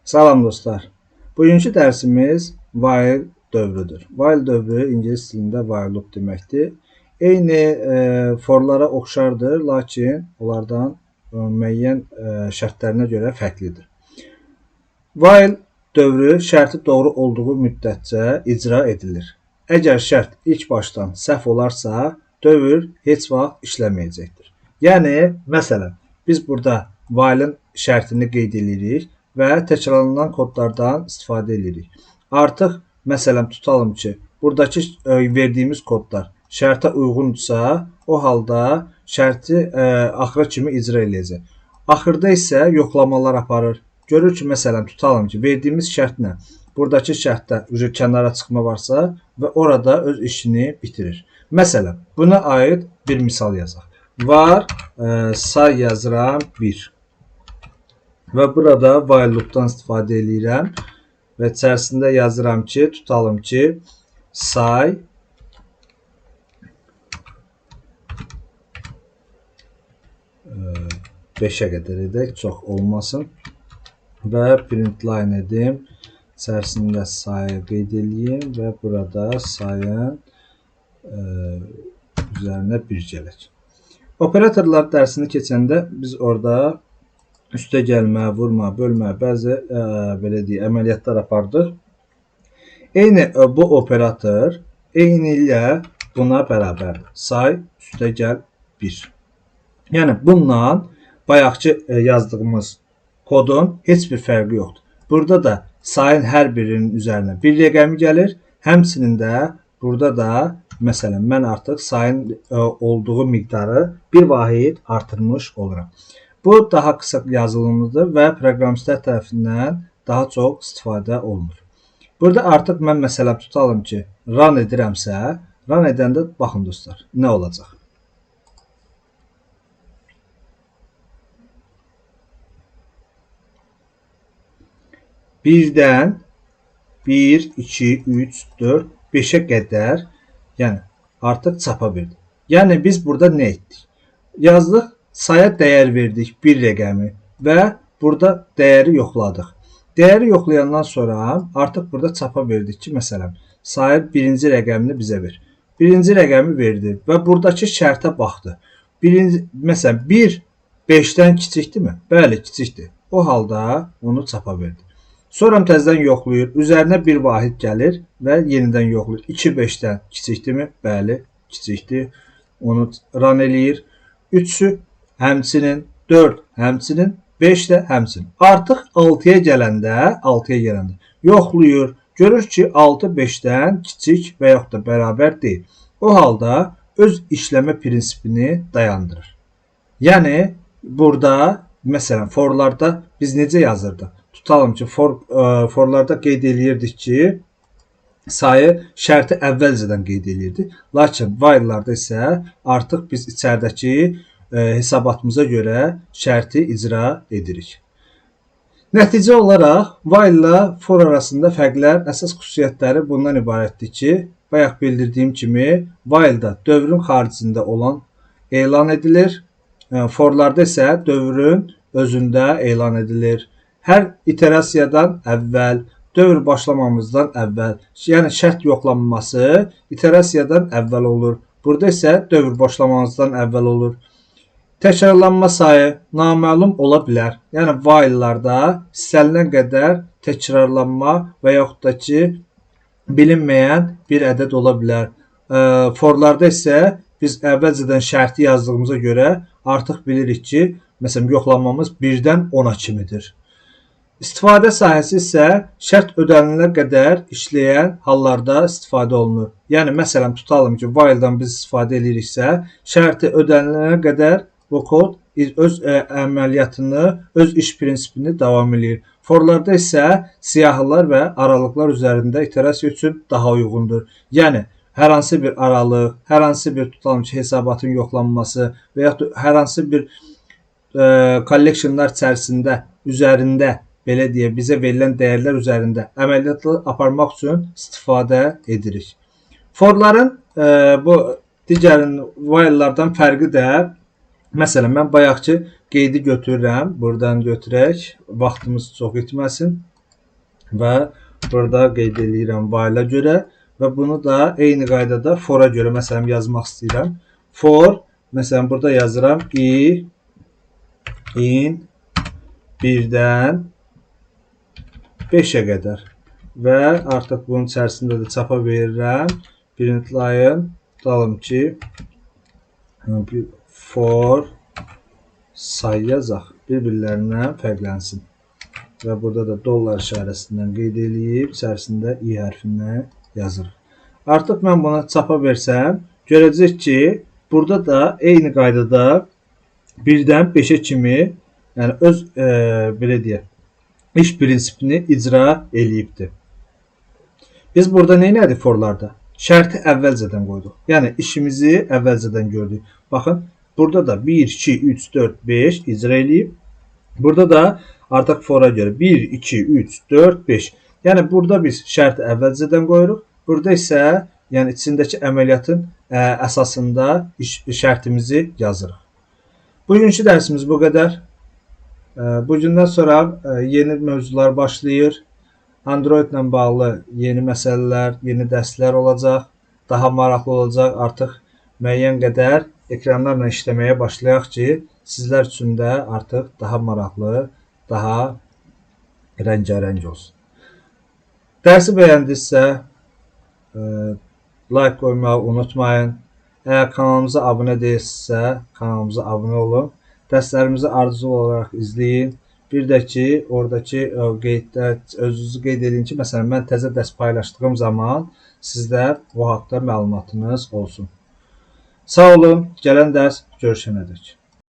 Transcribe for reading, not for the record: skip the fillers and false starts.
Salam dostlar. Bugünkü dərsimiz while dövrüdür. While dövrü ingilis dilində while loop deməkdir. Eyni forlara oxşardır, lakin onlardan müəyyən şərtlərinə görə fərqlidir. While dövrü şərti doğru olduğu müddətcə icra edilir. Əgər şərt ilk başdan səhv olarsa, dövr heç vaxt işləməyəcəkdir. Yəni, məsələn, biz burada while'ın şərtini qeyd edirik və təkrarlanan kodlardan istifadə edirik. Artıq, məsələn, tutalım ki, buradakı verdiyimiz kodlar şərtə uyğundursa, o halda şərti axıra kimi icra edəcək. Axırda isə yoxlamalar aparır. Görür ki, məsələn, tutalım ki, verdiyimiz şərtlə buradakı şərtdə kənara çıxma varsa və orada öz işini bitirir. Məsələn, buna aid bir misal yazaq. Var, say yazıram 1. Və burada while loop'dan istifadə edirəm və içərisində yazıram ki, tutalım ki, say beşə qədər edək, çox olmasın və print line edim. İçərisində sayı qeyd edeyim və burada sayın üzərinə 1 gələk. Operatorlar dərsini keçəndə biz orada üstə gəlmə, vurma, bölmə, bəzi belə deyək, əməliyyatlar apardıq. Eyni bu operator eyni ilə buna bərabər. Say üstə gəl 1. Yəni, bununla bayaqki yazdığımız kodun heç bir fərqi yoxdur. Burada da sayın hər birinin üzərinə bir rəqəmi gəlir. Həmçinin də burada da, məsələn, mən artıq sayın olduğu miqdarı bir vahid artırmış oluram. Bu daha qısa yazılımıdır və proqramistlər tərəfindən daha çox istifadə olunur. Burada artıq mən məsələn tutalım ki, run edirəmsə, run edəndə baxın dostlar, nə olacaq? Birdən 1, 2, 3, 4, 5-ə qədər, yəni artıq çapa verdik. Yəni biz burada nə etdik? Yazdıq. Saya dəyər verdik bir rəqəmi və burada dəyəri yoxladıq. Dəyəri yoxlayandan sonra artıq burada çapa verdik ki, məsələn, sayı birinci rəqəmini bizə ver. Birinci rəqəmi verdi və buradakı şərtə baxdı. Məsələn, 1 5-dən kiçikdirmi? Bəli, kiçikdir. O halda onu çapa verdi. Sonra təzədən yoxlayır, üzərinə bir vahid gəlir və yenidən yoxlayır. 2 5-dən kiçikdirmi? Bəli, kiçikdir. Onu run eləyir. 3-ü həmçinin, 4 həmçinin, 5 də həmçinin. Artıq 6-ya gələndə yoxlayır. Görür ki, 6 5-dən kiçik və yaxud da bərabər deyil. O halda öz işləmə prinsipini dayandırır. Yəni, burada, məsələn, forlarda biz necə yazırdıq? Tutalım ki, forlarda qeyd edirdik ki, sayı şərti əvvəlcədən qeyd edirdik. Lakin while'larda isə artıq biz içəridəki hesabatımıza görə şərti icra edirik. Nəticə olaraq while ilə for arasında fərqlər, əsas xüsusiyyətləri bundan ibarətdir ki, bayaq bildirdiyim kimi while-da dövrün xaricində olan elan edilir, forlarda isə dövrün özündə elan edilir. Hər iterasiyadan əvvəl, dövr başlamamızdan əvvəl, yəni şərt yoxlanması iterasiyadan əvvəl olur. Burada isə dövr başlamamızdan əvvəl olur. Təkrarlanma sayı naməlum ola bilər. Yəni, while'larda istənilən qədər təkrarlanma və yaxud da ki, bilinməyən bir ədəd ola bilər. Forlarda isə biz əvvəlcədən şərti yazdığımıza görə artıq bilirik ki, məsələn, yoxlanmamız 1-dən 10-a kimidir. İstifadə sahəsi isə şərt ödənilənə qədər işləyən hallarda istifadə olunur. Yəni, məsələn, tutalım ki, while'dan biz istifadə ediriksə, şərti ödənilənə qədər bu kod öz əməliyyatını, öz iş prinsipini davam edir. Forlarda isə siyahılar və aralıqlar üzərində iterasiya üçün daha uyğundur. Yəni, hər hansı bir aralıq, hər hansı bir tutalım ki, hesabatın yoxlanması və yaxud hər hansı bir collectionlar içərisində üzərində belə deyə bizə verilən dəyərlər üzərində əməliyyatı aparmaq üçün istifadə edirik. Forların bu digər while'lardan fərqi də, məsələn, mən bayaqki qeydi götürürəm, buradan götürək, vaxtımız çox etməsin. və burada qeyd edirəm while-a görə və bunu da eyni qaydada for-a görə məsələn yazmaq istəyirəm. For, məsələn burada yazıram in 1-dən 5-ə qədər və artıq bunun içərisində də çapa verirəm. Print line tutalım ki for sayı yazaq, bir-birlərindən fərqlənsin. Və burada da dollar işarəsindən qeyd edib, içərisində i hərfindən yazırıq. Artıq mən buna çapa versəm, görəcək ki, burada da eyni qaydada 1-dən 5-ə kimi, yəni öz belə deyək, iş prinsipini icra eləyibdir. Biz burada nə elədik forlarda? Şərti əvvəlcədən qoyduq. Yəni işimizi əvvəlcədən gördük. Baxın, burada da 1, 2, 3, 4, 5 icra eləyib. Burada da artıq for-a görə 1, 2, 3, 4, 5. Yəni burada biz şərti əvvəlcədən qoyuruq. Burada isə yəni içindəki əməliyyatın əsasında şərtimizi yazırıq. Bugünkü dərsimiz bu qədər. Bugündən sonra yeni mövzular başlayır. Android ilə bağlı yeni məsələlər, yeni dərslər olacaq. Daha maraqlı olacaq. Artıq müəyyən qədər ekranlarla işləməyə başlayaq ki, sizlər üçün də artıq daha maraqlı, daha rəngarəng olsun. Dərsi bəyəndinizsə, like qoymağı unutmayın. Əgər kanalımıza abunə deyilsinizsə, kanalımıza abunə olun. Dərslərimizi ardıcıl olaraq izləyin. Bir də ki, oradakı qeyddə özünüzü qeyd edin ki, məsələn, mən təzə dərs paylaşdığım zaman sizdə o haqda məlumatınız olsun. Sağ olun, gələn dərs görüşənədək.